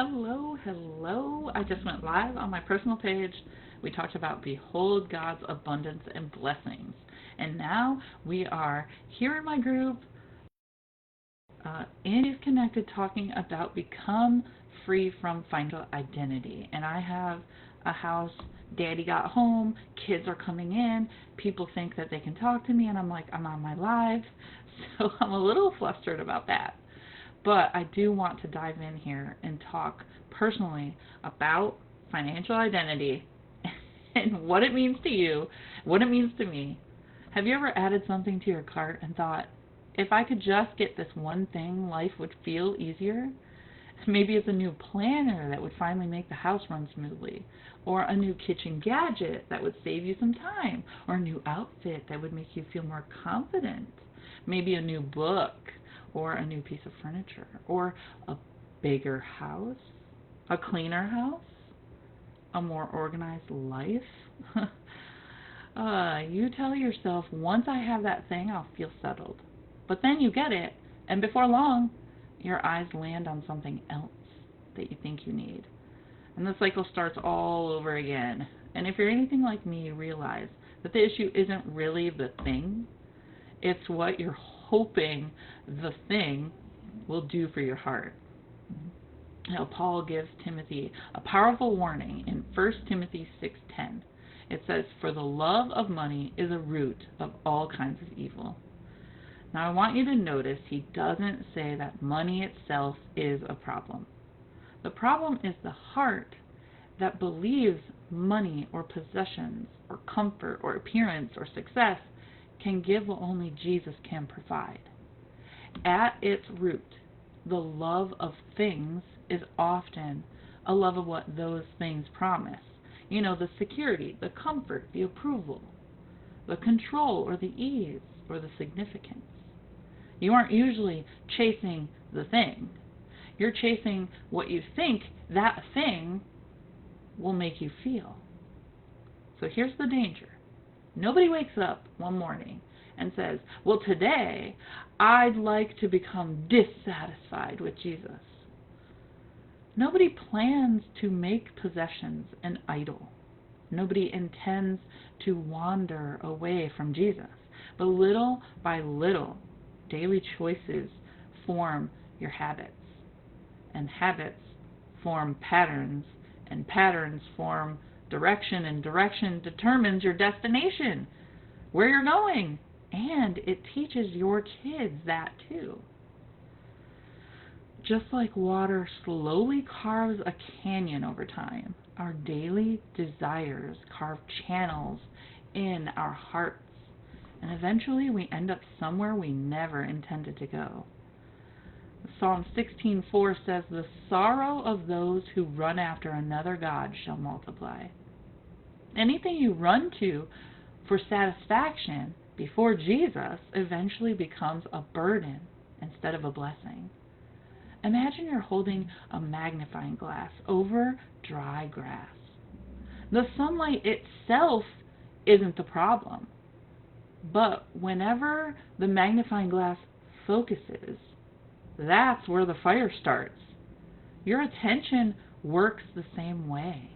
Hello, hello. I just went live on my personal page. We talked about behold God's abundance and blessings. And now we are here in my group, Andy's Connected, talking about become free from financial identity. And I have a house, daddy got home, kids are coming in, people think that they can talk to me, and I'm like, I'm on my live. So I'm a little flustered about that. But I do want to dive in here and talk personally about financial identity and what it means to you, what it means to me. Have you ever added something to your cart and thought, if I could just get this one thing, life would feel easier? Maybe it's a new planner that would finally make the house run smoothly, or a new kitchen gadget that would save you some time, or a new outfit that would make you feel more confident. Maybe a new book, or a new piece of furniture, or a bigger house, a cleaner house, a more organized life. You tell yourself, once I have that thing, I'll feel settled. But then you get it, and before long, your eyes land on something else that you think you need. And the cycle starts all over again. And if you're anything like me, you realize that the issue isn't really the thing, it's what you're hoping the thing will do for your heart. Now, Paul gives Timothy a powerful warning in 1 Timothy 6:10. It says, "For the love of money is a root of all kinds of evil." Now, I want you to notice he doesn't say that money itself is a problem. The problem is the heart that believes money or possessions or comfort or appearance or success can give what only Jesus can provide. At its root, the love of things is often a love of what those things promise. You know, the security, the comfort, the approval, the control or the ease or the significance. You aren't usually chasing the thing. You're chasing what you think that thing will make you feel. So here's the danger. Nobody wakes up one morning and says, well, today I'd like to become dissatisfied with Jesus. Nobody plans to make possessions an idol. Nobody intends to wander away from Jesus. But little by little, daily choices form your habits. And habits form patterns. And patterns form direction, and direction determines your destination, where you're going, and it teaches your kids that too. Just like water slowly carves a canyon over time, our daily desires carve channels in our hearts, and eventually we end up somewhere we never intended to go. Psalm 16:4 says, "The sorrow of those who run after another god shall multiply." Anything you run to for satisfaction before Jesus eventually becomes a burden instead of a blessing. Imagine you're holding a magnifying glass over dry grass. The sunlight itself isn't the problem, but whenever the magnifying glass focuses, that's where the fire starts. Your attention works the same way.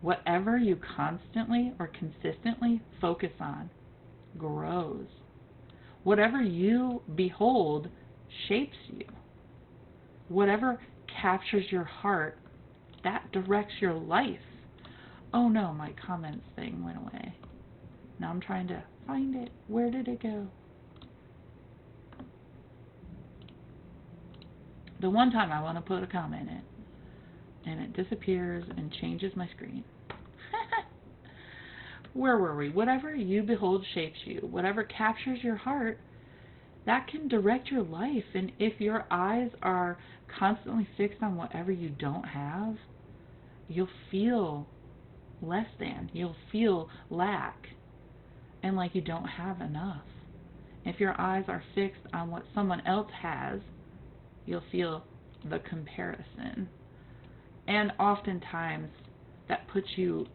Whatever you constantly or consistently focus on grows. Whatever you behold shapes you. Whatever captures your heart, that directs your life. Oh no, my comments thing went away. Now I'm trying to find it. Where did it go? The one time I want to put a comment in, and it disappears and changes my screen. Where were we? Whatever you behold shapes you. Whatever captures your heart, that can direct your life. And if your eyes are constantly fixed on whatever you don't have, you'll feel less than. You'll feel lack and like you don't have enough. If your eyes are fixed on what someone else has, you'll feel the comparison. And oftentimes that puts you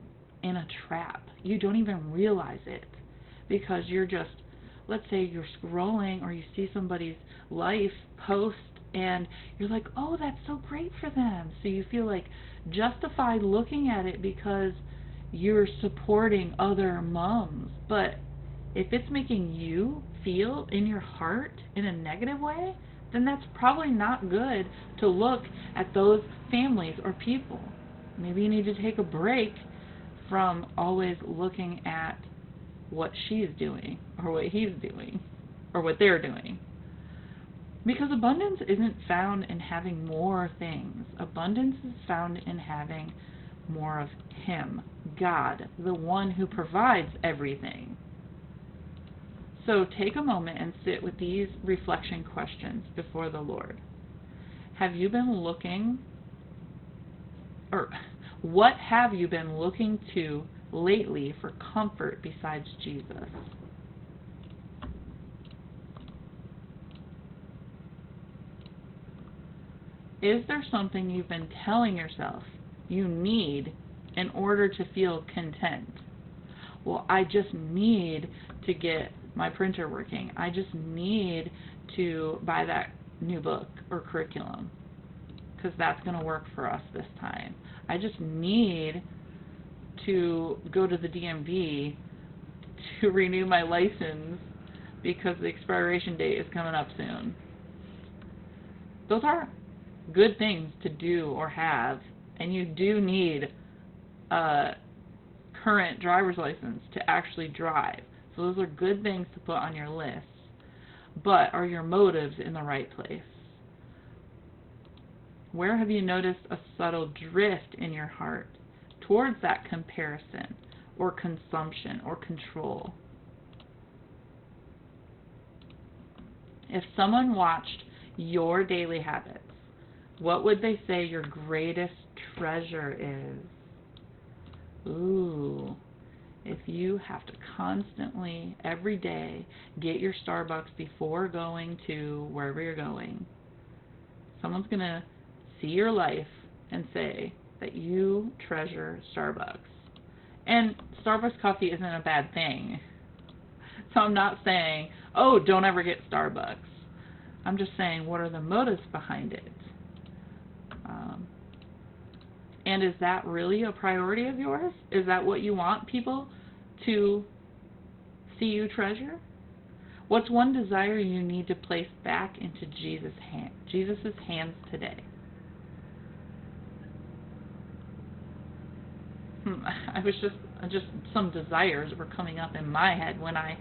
in a trap. You don't even realize it because you're just, let's say you're scrolling or you see somebody's life post and you're like, oh, that's so great for them. So you feel like justified looking at it because you're supporting other moms. But if it's making you feel in your heart in a negative way, then that's probably not good to look at those families or people. Maybe you need to take a break from always looking at what she's doing or what he's doing or what they're doing. Because abundance isn't found in having more things. Abundance is found in having more of Him, God, the one who provides everything. So take a moment and sit with these reflection questions before the Lord. Have you been looking, or what have you been looking to lately for comfort besides Jesus? Is there something you've been telling yourself you need in order to feel content? Well, I just need to get my printer working. I just need to buy that new book or curriculum because that's going to work for us this time. I just need to go to the DMV to renew my license because the expiration date is coming up soon. Those are good things to do or have, and you do need a current driver's license to actually drive. So those are good things to put on your list. But are your motives in the right place? Where have you noticed a subtle drift in your heart towards that comparison or consumption or control? If someone watched your daily habits, what would they say your greatest treasure is? Ooh, if you have to constantly, every day, get your Starbucks before going to wherever you're going, someone's going to see your life and say that you treasure Starbucks. And Starbucks coffee isn't a bad thing. So I'm not saying, oh, don't ever get Starbucks. I'm just saying, what are the motives behind it? And is that really a priority of yours? Is that what you want people to see you treasure? What's one desire you need to place back into Jesus' hands today? I was just some desires were coming up in my head when I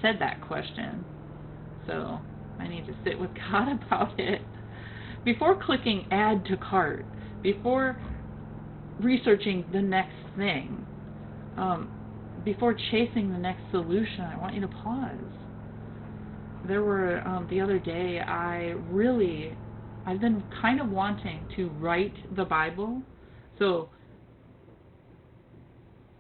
said that question. So I need to sit with God about it. Before clicking add to cart, before researching the next thing, before chasing the next solution, I want you to pause. There were, the other day, I've been kind of wanting to write the Bible. So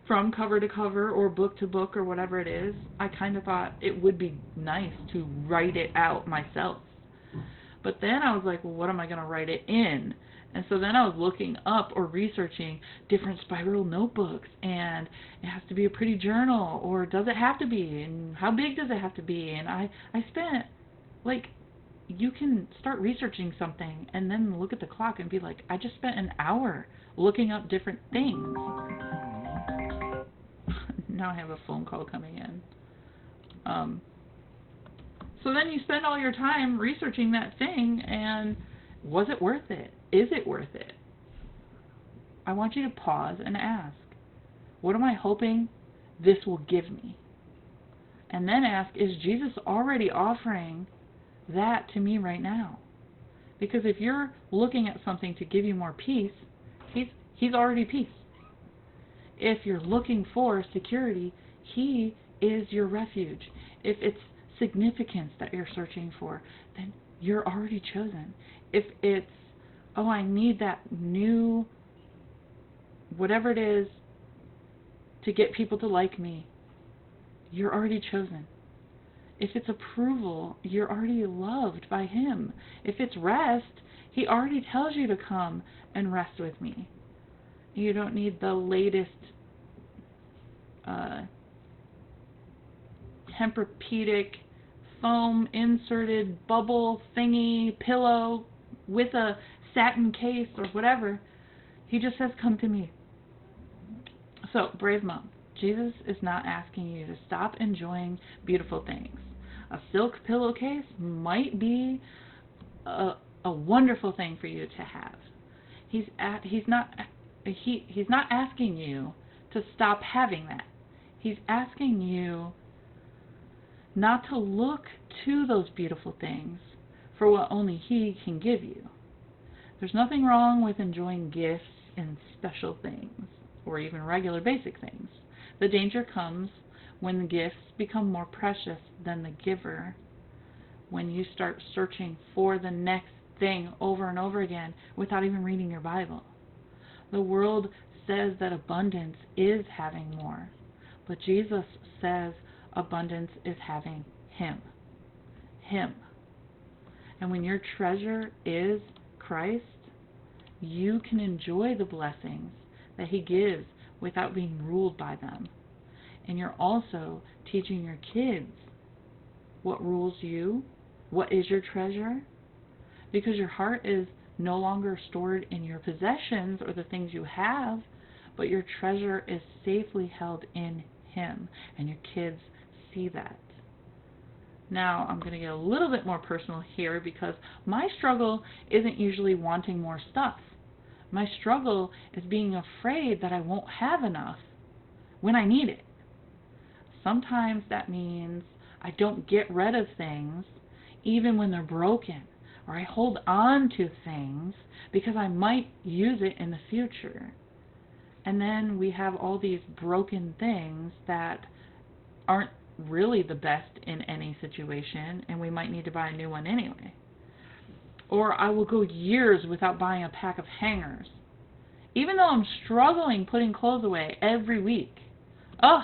from cover to cover or book to book or whatever it is, I kind of thought it would be nice to write it out myself. But then I was like, well, what am I going to write it in? And so then I was looking up or researching different spiral notebooks, and it has to be a pretty journal, or does it have to be, and how big does it have to be? And I spent, like, you can start researching something and then look at the clock and be like, I just spent an hour looking up different things. Now I have a phone call coming in. So then you spend all your time researching that thing, and was it worth it? Is it worth it? I want you to pause and ask, what am I hoping this will give me? And then ask, is Jesus already offering that to me right now? Because if you're looking at something to give you more peace, he's already peace. If you're looking for security, He is your refuge. If it's significance that you're searching for, then you're already chosen. If it's, oh, I need that new, whatever it is, to get people to like me, you're already chosen. If it's approval, you're already loved by Him. If it's rest, He already tells you to come and rest with me. You don't need the latest Tempur-Pedic foam inserted bubble thingy pillow with a satin case or whatever. He just says, come to me. So, brave mom, Jesus is not asking you to stop enjoying beautiful things. A silk pillowcase might be a wonderful thing for you to have. He's not asking you to stop having that. He's asking you not to look to those beautiful things for what only He can give you. There's nothing wrong with enjoying gifts and special things, or even regular basic things. The danger comes when the gifts become more precious than the giver, when you start searching for the next thing over and over again without even reading your Bible. The world says that abundance is having more, but Jesus says abundance is having Him. Him. And when your treasure is Christ, you can enjoy the blessings that He gives without being ruled by them. And you're also teaching your kids what rules you, what is your treasure, because your heart is no longer stored in your possessions or the things you have, but your treasure is safely held in Him, and your kids see that. Now, I'm going to get a little bit more personal here, because my struggle isn't usually wanting more stuff. My struggle is being afraid that I won't have enough when I need it. Sometimes that means I don't get rid of things even when they're broken, or I hold on to things because I might use it in the future. And then we have all these broken things that aren't really the best in any situation, and we might need to buy a new one anyway. Or I will go years without buying a pack of hangers, even though I'm struggling putting clothes away every week. Ugh!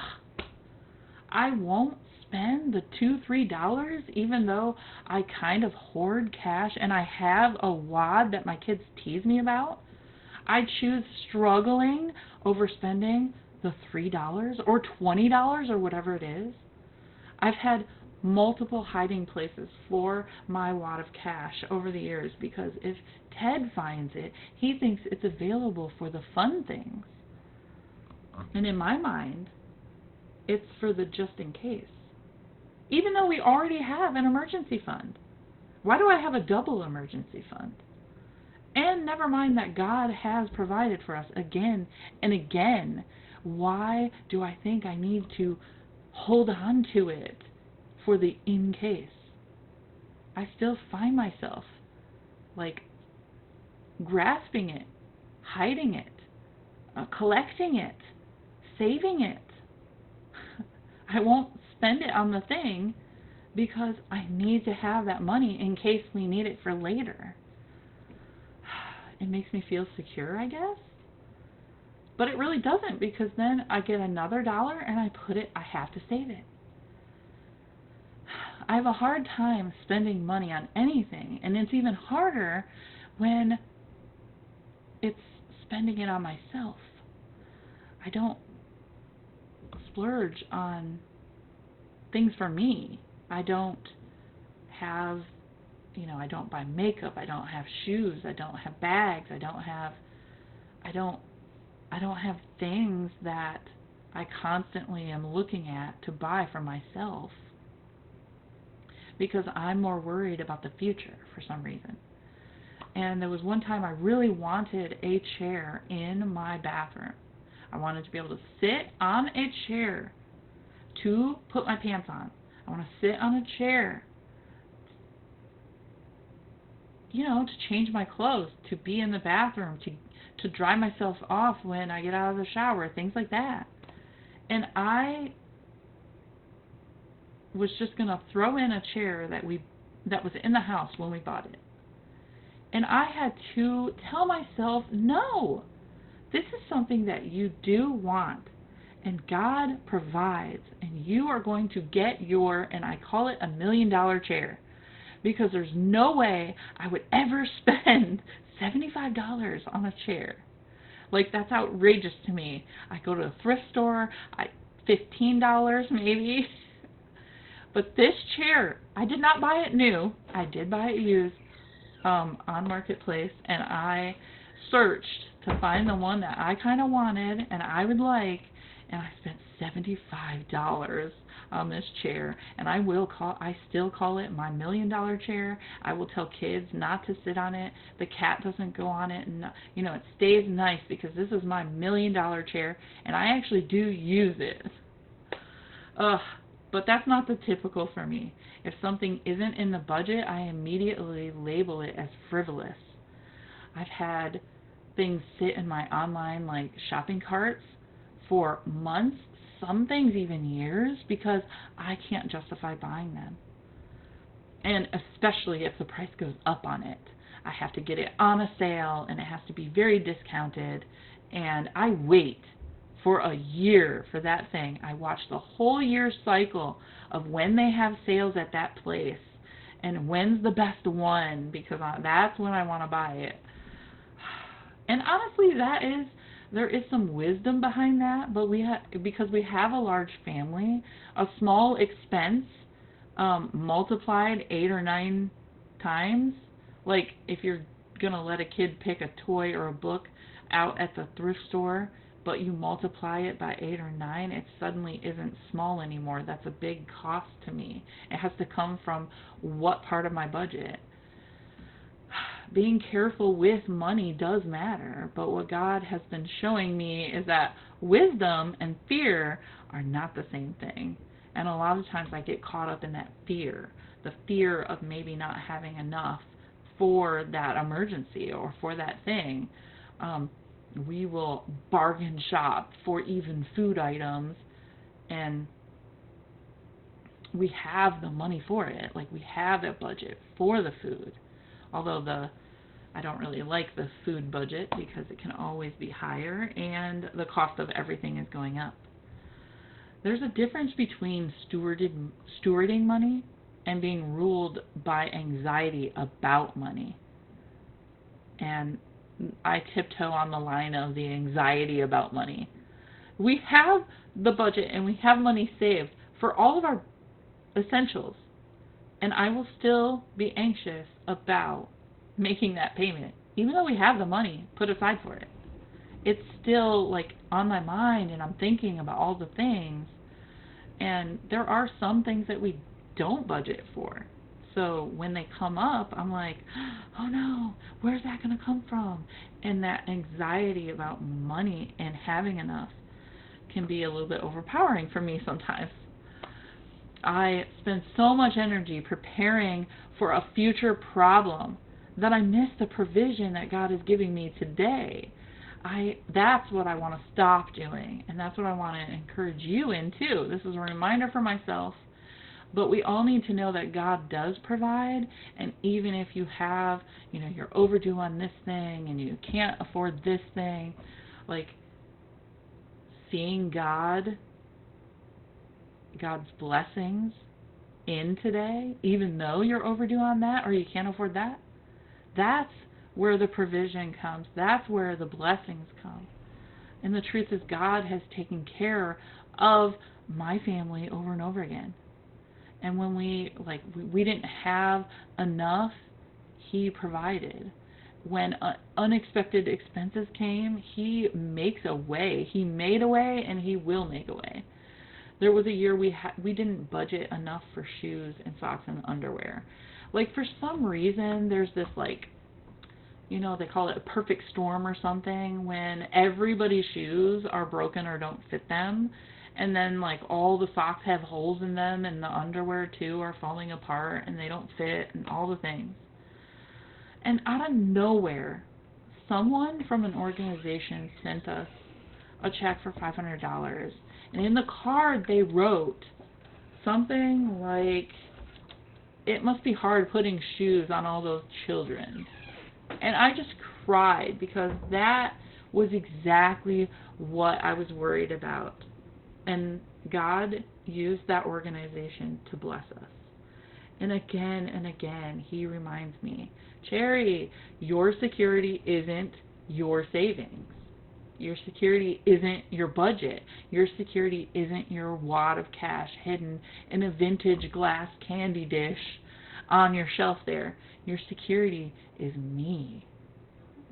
I won't spend the $2-3 even though I kind of hoard cash and I have a wad that my kids tease me about. I choose struggling over spending the $3 or $20 or whatever it is. I've had multiple hiding places for my wad of cash over the years, because if Ted finds it, he thinks it's available for the fun things. And in my mind, it's for the just in case. Even though we already have an emergency fund. Why do I have a double emergency fund? And never mind that God has provided for us again and again. Why do I think I need to hold on to it for the in case? I still find myself like grasping it, hiding it, collecting it, saving it. I won't spend it on the thing because I need to have that money in case we need it for later. It makes me feel secure, I guess. But it really doesn't, because then I get another dollar and I have to save it. I have a hard time spending money on anything, and it's even harder when it's spending it on myself. I don't splurge on things for me. I don't have, I don't buy makeup, I don't have shoes, I don't have bags, I don't have things that I constantly am looking at to buy for myself, because I'm more worried about the future for some reason. And there was one time I really wanted a chair in my bathroom. I wanted to be able to sit on a chair to put my pants on. I want to sit on a chair, to change my clothes, to be in the bathroom, to dry myself off when I get out of the shower, things like that. And I was just going to throw in a chair that was in the house when we bought it. And I had to tell myself, no, this is something that you do want, and God provides, and you are going to get and I call it $1 million chair, because there's no way I would ever spend $75 on a chair. Like, that's outrageous to me. I go to a thrift store, $15 maybe. But this chair, I did not buy it new. I did buy it used on Marketplace, and I searched to find the one that I kind of wanted and I would like, and I spent $75 on this chair, and I still call it my $1,000,000 chair. I will tell kids not to sit on it. The cat doesn't go on it, and it stays nice because this is my $1,000,000 chair, and I actually do use it. Ugh. But that's not the typical for me. If something isn't in the budget, I immediately label it as frivolous. I've had things sit in my online shopping carts for months, some things even years, because I can't justify buying them. And especially if the price goes up on it. I have to get it on a sale, and it has to be very discounted, and I wait for a year for that thing. I watch the whole year cycle of when they have sales at that place and when's the best one, because that's when I want to buy it. And honestly, there is some wisdom behind that, but because we have a large family, a small expense multiplied 8 or 9 times, like if you're going to let a kid pick a toy or a book out at the thrift store, but you multiply it by 8 or 9, it suddenly isn't small anymore. That's a big cost to me. It has to come from what part of my budget. Being careful with money does matter, but what God has been showing me is that wisdom and fear are not the same thing. And a lot of times I get caught up in that fear, the fear of maybe not having enough for that emergency or for that thing. We will bargain shop for even food items, and we have the money for it. Like, we have a budget for the food. Although I don't really like the food budget because it can always be higher, and the cost of everything is going up. There's a difference between stewarding money and being ruled by anxiety about money. And I tiptoe on the line of the anxiety about money. We have the budget and we have money saved for all of our essentials, and I will still be anxious about making that payment, even though we have the money put aside for it. It's still on my mind, and I'm thinking about all the things, and there are some things that we don't budget for. So when they come up, I'm like, oh no, where's that going to come from? And that anxiety about money and having enough can be a little bit overpowering for me sometimes. I spend so much energy preparing for a future problem that I miss the provision that God is giving me today. That's what I want to stop doing, and that's what I want to encourage you in too. This is a reminder for myself. But we all need to know that God does provide, and even if you have, you're overdue on this thing and you can't afford this thing, seeing God's blessings in today, even though you're overdue on that or you can't afford that, that's where the provision comes. That's where the blessings come. And the truth is, God has taken care of my family over and over again. And when we didn't have enough, He provided. When unexpected expenses came, He makes a way. He made a way, and He will make a way. There was a year we didn't budget enough for shoes and socks and underwear. For some reason, there's this they call it a perfect storm or something, when everybody's shoes are broken or don't fit them. And then, all the socks have holes in them, and the underwear, too, are falling apart, and they don't fit, and all the things. And out of nowhere, someone from an organization sent us a check for $500. And in the card, they wrote something like, it must be hard putting shoes on all those children. And I just cried, because that was exactly what I was worried about. And God used that organization to bless us. And again, He reminds me, Cherry, your security isn't your savings. Your security isn't your budget. Your security isn't your wad of cash hidden in a vintage glass candy dish on your shelf there. Your security is me.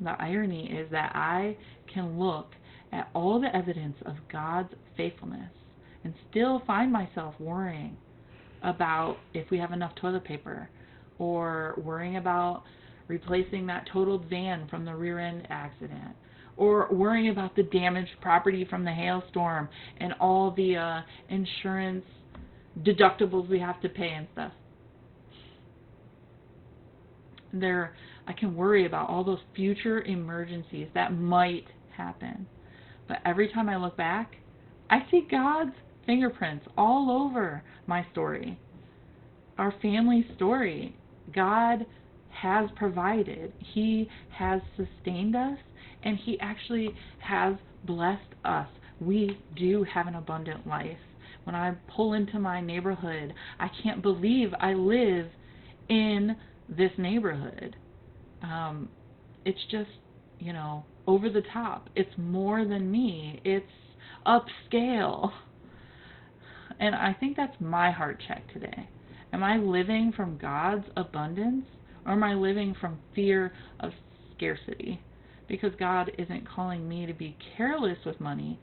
The irony is that I can look at all the evidence of God's faithfulness and still find myself worrying about if we have enough toilet paper, or worrying about replacing that totaled van from the rear end accident, or worrying about the damaged property from the hailstorm and all the insurance deductibles we have to pay and stuff. I can worry about all those future emergencies that might happen. But every time I look back, I see God's fingerprints all over my story. Our family story. God has provided. He has sustained us, and He actually has blessed us. We do have an abundant life. When I pull into my neighborhood, I can't believe I live in this neighborhood. It's just, over the top. It's more than me. It's upscale. And I think that's my heart check today. Am I living from God's abundance, or am I living from fear of scarcity? Because God isn't calling me to be careless with money.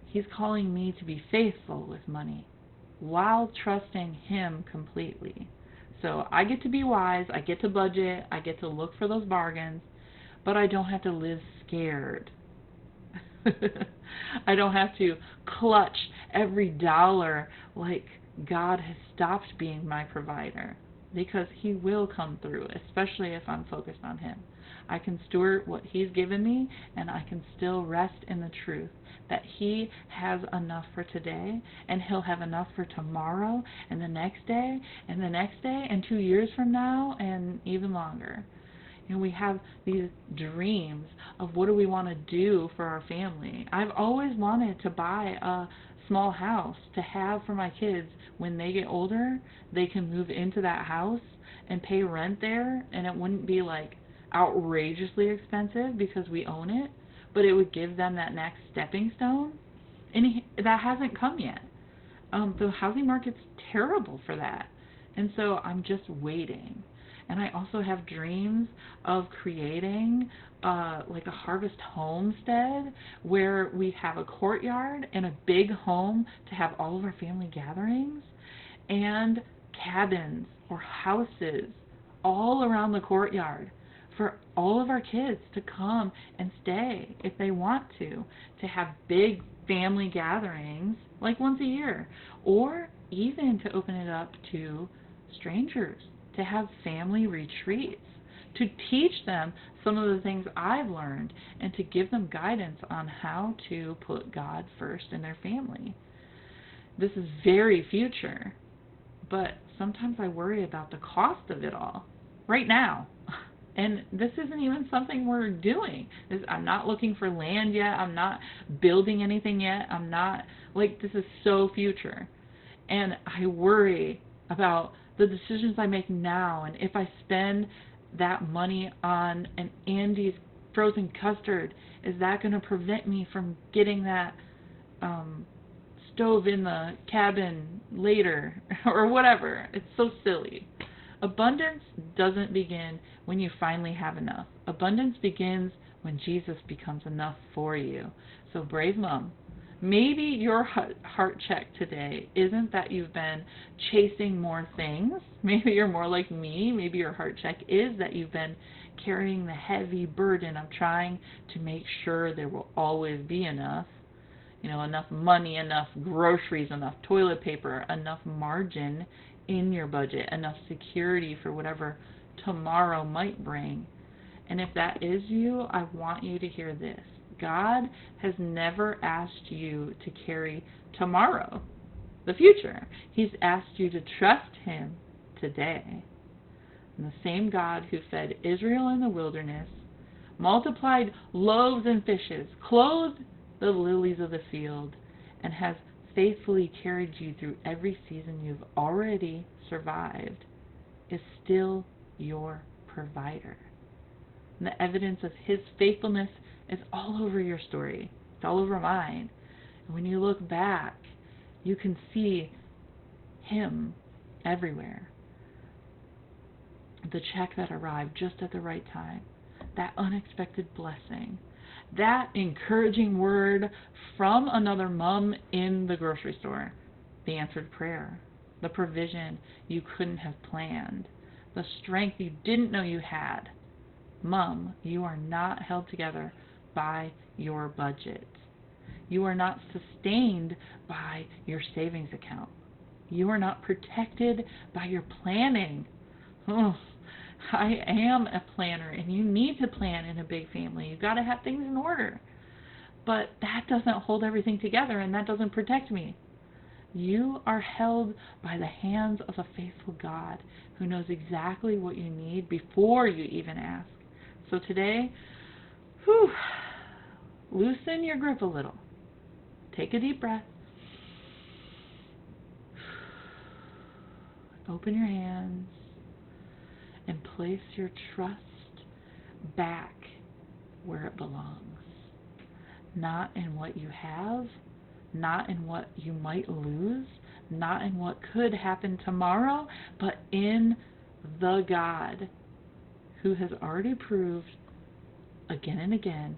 He's calling me to be faithful with money while trusting Him completely. So I get to be wise, I get to budget, I get to look for those bargains, but I don't have to live scared. I don't have to clutch every dollar like God has stopped being my provider, because He will come through, especially if I'm focused on Him. I can steward what He's given me, and I can still rest in the truth that He has enough for today, and He'll have enough for tomorrow, and the next day, and the next day, and 2 years from now, and even longer. We have these dreams of what do we want to do for our family. I've always wanted to buy a small house to have for my kids. When they get older, they can move into that house and pay rent there, and it wouldn't be like outrageously expensive because we own it, but it would give them that next stepping stone, and that hasn't come yet. The housing market's terrible for that, and so I'm just waiting. And I also have dreams of creating like a harvest homestead where we have a courtyard and a big home to have all of our family gatherings, and cabins or houses all around the courtyard for all of our kids to come and stay if they want to have big family gatherings like once a year, or even to open it up to strangers, to have family retreats, to teach them some of the things I've learned, and to give them guidance on how to put God first in their family. This is very future, but sometimes I worry about the cost of it all right now. And this isn't even something we're doing. I'm not looking for land yet. I'm not building anything yet. This is so future. And I worry about the decisions I make now, and if I spend that money on an Andy's frozen custard, is that going to prevent me from getting that stove in the cabin later, or whatever? It's so silly. Abundance doesn't begin when you finally have enough. Abundance begins when Jesus becomes enough for you. So brave mom, maybe your heart check today isn't that you've been chasing more things. Maybe you're more like me. Maybe your heart check is that you've been carrying the heavy burden of trying to make sure there will always be enough. Enough money, enough groceries, enough toilet paper, enough margin in your budget, enough security for whatever tomorrow might bring. And if that is you, I want you to hear this. God has never asked you to carry tomorrow, the future. He's asked you to trust Him today. And the same God who fed Israel in the wilderness, multiplied loaves and fishes, clothed the lilies of the field, and has faithfully carried you through every season you've already survived, is still your provider. And the evidence of His faithfulness It's all over your story. It's all over mine. And when you look back, you can see Him everywhere. The check that arrived just at the right time, that unexpected blessing, that encouraging word from another mom in the grocery store, the answered prayer, the provision you couldn't have planned, the strength you didn't know you had. Mom, you are not held together by your budget. You are not sustained by your savings account. You are not protected by your planning. Oh, I am a planner, and you need to plan in a big family. You've got to have things in order. But that doesn't hold everything together, and that doesn't protect me. You are held by the hands of a faithful God who knows exactly what you need before you even ask. So today, loosen your grip a little. Take a deep breath. Open your hands and place your trust back where it belongs. Not in what you have, not in what you might lose, not in what could happen tomorrow, but in the God who has already proved again and again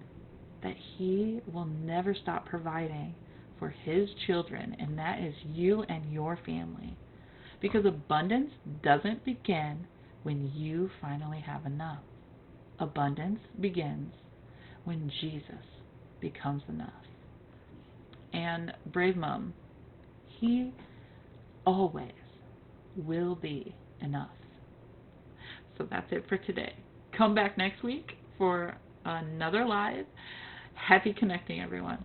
that He will never stop providing for His children, and that is you and your family. Because abundance doesn't begin when you finally have enough. Abundance begins when Jesus becomes enough. And brave mom, He always will be enough. So that's it for today. Come back next week for another live. Happy connecting, everyone.